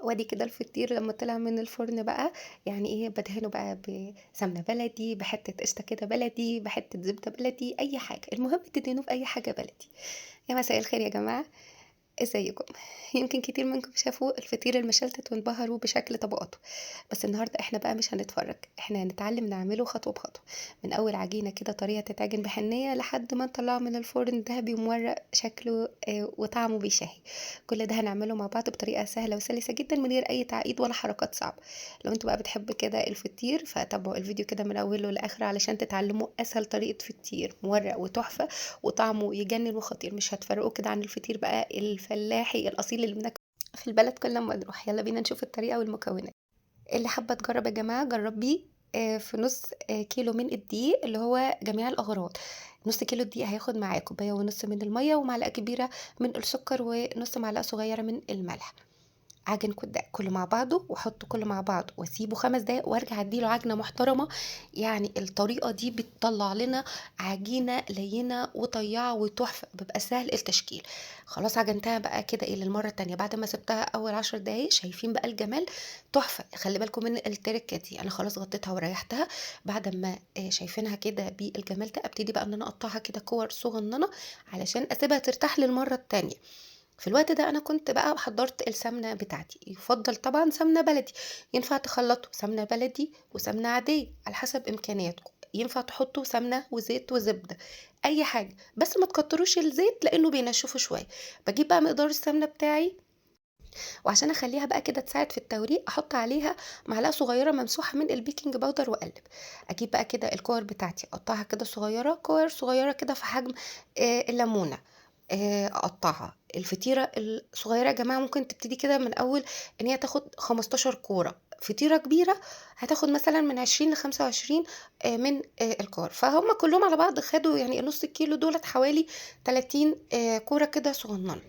وادي كده الفطير لمّا طلع من الفرن بقى، يعني إيه، بادهنه بقى بسمنة بلدي، بحتة قشطة كده بلدي، بحتة زبدة بلدي، أي حاجة، المهم تدهنوه بأي حاجة بلدي. يا مساء الخير يا جماعة، ازيكم؟ يمكن كتير منكم شافوا الفطير المشلتت وانبهروا بشكل طبقاته، بس النهارده احنا بقى مش هنتفرج، احنا هنتعلم نعمله خطوة بخطوة، من اول عجينة كده طريقة تتعجن بحنية لحد ما نطلعه من الفرن ذهبي ومورق شكله وطعمه بيشهي. كل ده هنعمله مع بعض بطريقة سهلة وسلسة جدا من غير اي تعقيد ولا حركات صعبة. لو انتوا بقى بتحبوا كده الفطير فتابعوا الفيديو كده من اوله لاخره علشان تتعلموا اسهل طريقة فطير مورق وتحفة وطعمه يجنن وخطير، مش هتفرقوا كده عن الفطير بقى الفلاحي الأصيل اللي بناكله في البلد كل ما نروح. يلا بينا نشوف الطريقة والمكونات. اللي حابة تجرب يا جماعة جربيه في نص كيلو من الدقيق اللي هو جميع الأغراض. نص كيلو الدقيق هياخد معاه كوباية ونص من المية ومعلقة كبيرة من السكر ونص معلقة صغيرة من الملح. عجن ده كله مع بعضه واحطه كله مع بعضه واسيبه 5 دقايق وارجع اديله عجنه محترمه. يعني الطريقه دي بتطلع لنا عجينه لينه وطيعه وتحفه، بيبقى سهل التشكيل. خلاص عجنتها بقى كده ايه للمره التانية بعد ما سبتها اول 10 دقايق. شايفين بقى الجمال؟ تحفه. خلي بالكم من التركه دي. انا خلاص غطيتها وريحتها. بعد ما شايفينها كده بالجمال ده ابتدي بقى ان انا اقطعها كده كور صغننه علشان اسيبها ترتاح للمره التانية. في الوقت ده انا كنت بقى حضرت السمنه بتاعتي. يفضل طبعا سمنه بلدي، ينفع تخلطوا سمنه بلدي وسمنه عاديه على حسب امكانياتكم، ينفع تحطوا سمنه وزيت وزبده، اي حاجه بس ما تكتروش الزيت لانه بينشفه شويه. بجيب بقى مقدار السمنه بتاعي، وعشان اخليها بقى كده تساعد في التوريق احط عليها معلقه صغيره ممسوحه من البيكنج باودر واقلب. اجيب بقى كده الكور بتاعتي اقطعها كده صغيره، كور صغيره كده في حجم الليمونه. اقطعها. الفطيره الصغيره يا جماعه ممكن تبتدي كده من اول ان هي تاخد 15 كوره. فطيره كبيره هتاخد مثلا من 20 ل 25 من الكور. فهم كلهم على بعض خدوا يعني نص الكيلو دولت حوالي 30 كوره كده صغننه.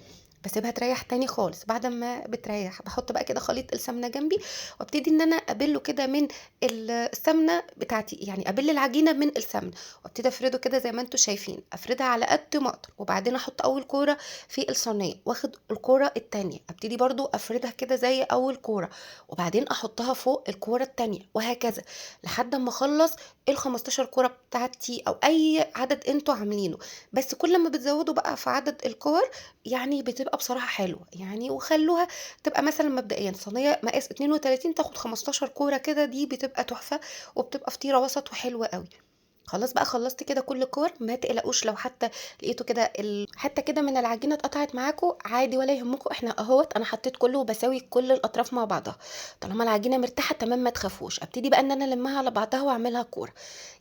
باسيبها تريح تاني خالص. بعد ما بتريح باحط بقى كده خليط السمنة جنبي، وابتدي إن أنا أبِلّه كده من السمنة بتاعتي، يعني أبِل العجينة من السمنة، وابتدي أفرده كده زي ما أنتم شايفين، أفردها على قد ما أقدر، وبعدين أحط أول كورة في الصينية، وآخد الكورة التانية، أبتدي برضه أفردها كده زي أول كورة، وبعدين أحطها فوق الكورة التانية، وهكذا لحد أمّا أخلّص ال15 كورة بتاعتي أو أي عدد أنتم عاملينه. بس كل ما بتزودوا بقى في عدد الكور يعني بتبقى بصراحة حلوة يعني. وخلوها تبقى مثلا مبدئيا صينية مقاس 32 تاخد 15 كورة كده، دي بتبقى تحفة وبتبقى فطيرة وسط وحلوة قوي. خلاص بقى خلصت كده كل الكور. ما تقلقوش لو حتى لقيتوا كده حتى كده من العجينه اتقطعت معاكم عادي ولا يهمكم. احنا اهوت انا حطيت كله وبساوي كل الاطراف مع بعضها. طالما العجينه مرتاحه تمام ما تخافوش. ابتدي بقى ان انا المها على بعضها واعملها كوره.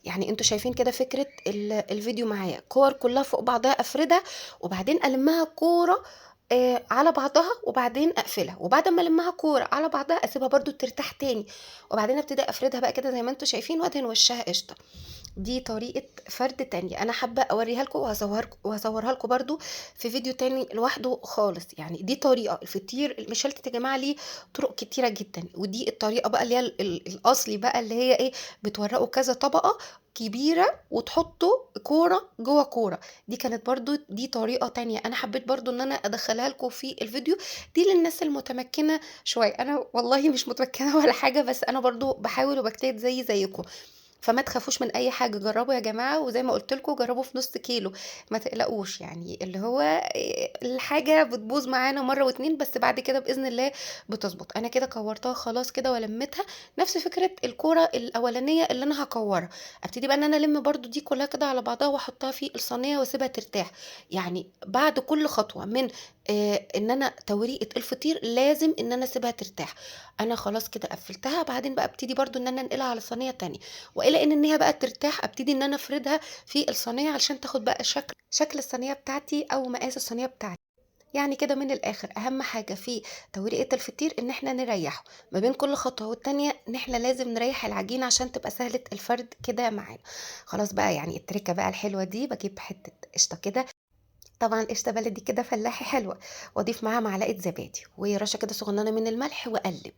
يعني انتوا شايفين كده فكره الفيديو معايا، كور كلها فوق بعضها افردها وبعدين المها كوره على بعضها وبعدين اقفلها. وبعد ما المها كوره على بعضها اسيبها برضو ترتاح تاني، وبعدين ابتدي افردها بقى كده زي ما انتوا شايفين وادهن وشها قشطه. دي طريقة فرد تانية أنا حابة أوريها لكم وهصورها لكم برضو في فيديو تاني لوحده خالص. يعني دي طريقة الفطير المشلتت يا جماعة ليه طرق كتيرة جدا، ودي الطريقة بقى اللي هي الأصلي بقى اللي هي إيه، بتورقوا كذا طبقة كبيرة وتحطوا كورة جوه كورة. دي كانت برضو دي طريقة تانية أنا حبيت برضو إن أنا أدخلها لكم في الفيديو. دي للناس المتمكنة شوية. أنا والله مش متمكنة ولا حاجة، بس أنا برضو بحاول وبجتهد زيكم. فما تخافوش من اي حاجه، جربوا يا جماعه. وزي ما قلت لكم جربوا في نص كيلو، ما تقلقوش. يعني اللي هو الحاجه بتبوظ معانا مره واتنين بس بعد كده باذن الله بتظبط. انا كده كورتها خلاص كده ولمتها. نفس فكره الكوره الاولانيه اللي انا هكورها. ابتدي بقى ان انا الم برضو دي كلها كده على بعضها واحطها في الصينيه واسيبها ترتاح. يعني بعد كل خطوه من ان انا توريقه الفطير لازم ان انا اسيبها ترتاح. انا خلاص كده قفلتها. بعدين بقى ابتدي برضو ان انا انقلها على صينيه تانية، والى ان هي بقى ترتاح ابتدي ان انا افردها في الصينيه علشان تاخد بقى شكل الصينيه بتاعتي او مقاس الصينيه بتاعتي. يعني كده من الاخر اهم حاجه في توريقه الفطير ان احنا نريحه ما بين كل خطوه والتانيه، ان احنا لازم نريح العجينه عشان تبقى سهله الفرد كده معانا. خلاص بقى يعني التركه بقى الحلوه دي بجيب حته قشطه كده، طبعا قشطه بلدي كده فلاحي حلوه، واضيف معاها معلقه زبادي ورشه كده صغننه من الملح واقلب.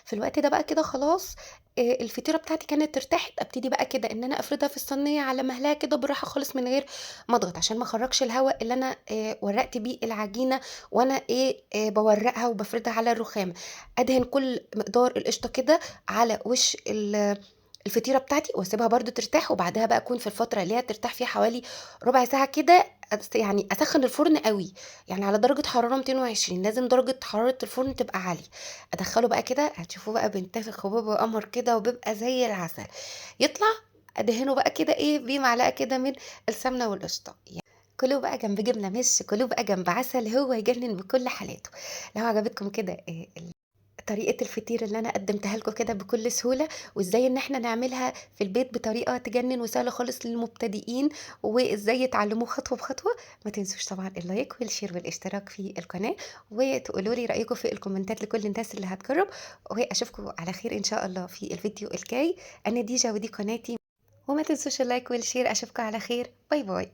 في الوقت ده بقى كده خلاص الفطيرة بتاعتي كانت ارتاحت، أبتدي بقى كده إن أنا أفردها في الصينية على مهلها كده بالراحة خالص من غير ما أضغط، عشان ما أخرّجش الهوا اللي أنا ورّقت بيه العجينة وأنا باورّقها وبافردها على الرخامة. أدهن كل مقدار القشطة كده على وش الفطيرة بتاعتي واسيبها برضه ترتاح، وبعدها بقى أكون في الفترة اللي هي ترتاح فيها حوالي ربع ساعة كده يعني أسخّن الفرن أوي، يعني على درجة حرارة 220 لازم درجة حرارة الفرن تبقى عالية. أدخّله بقى كده هتشوفوه بقى بينتفخ وبيبقى قمر كده وبيبقى زي العسل، يطلع أدهنه بقى كده بمعلقة كده من السمنة والقشطة، كلوه بقى جنب جبنة مش، كلوه بقى جنب عسل، هو يجنن بكل حالاته. لو عجبتكم كده طريقة الفطير اللي أنا قدّمتها لكم كده بكل سهولة، وإزاي إن إحنا نعملها في البيت بطريقة تجنن وسهلة خالص للمبتدئين، وإزاي يتعلموه خطوة بخطوة، ما تنسوش طبعًا اللايك والشير والاشتراك في القناة، وتقولوا لي رأيكم في الكومنتات لكل الناس اللي هتجرّب، وأشوفكم على خير إن شاء الله في الفيديو الجاي. أنا ديجا ودي قناتي، وما تنسوش اللايك والشير. أشوفكم على خير، باي باي.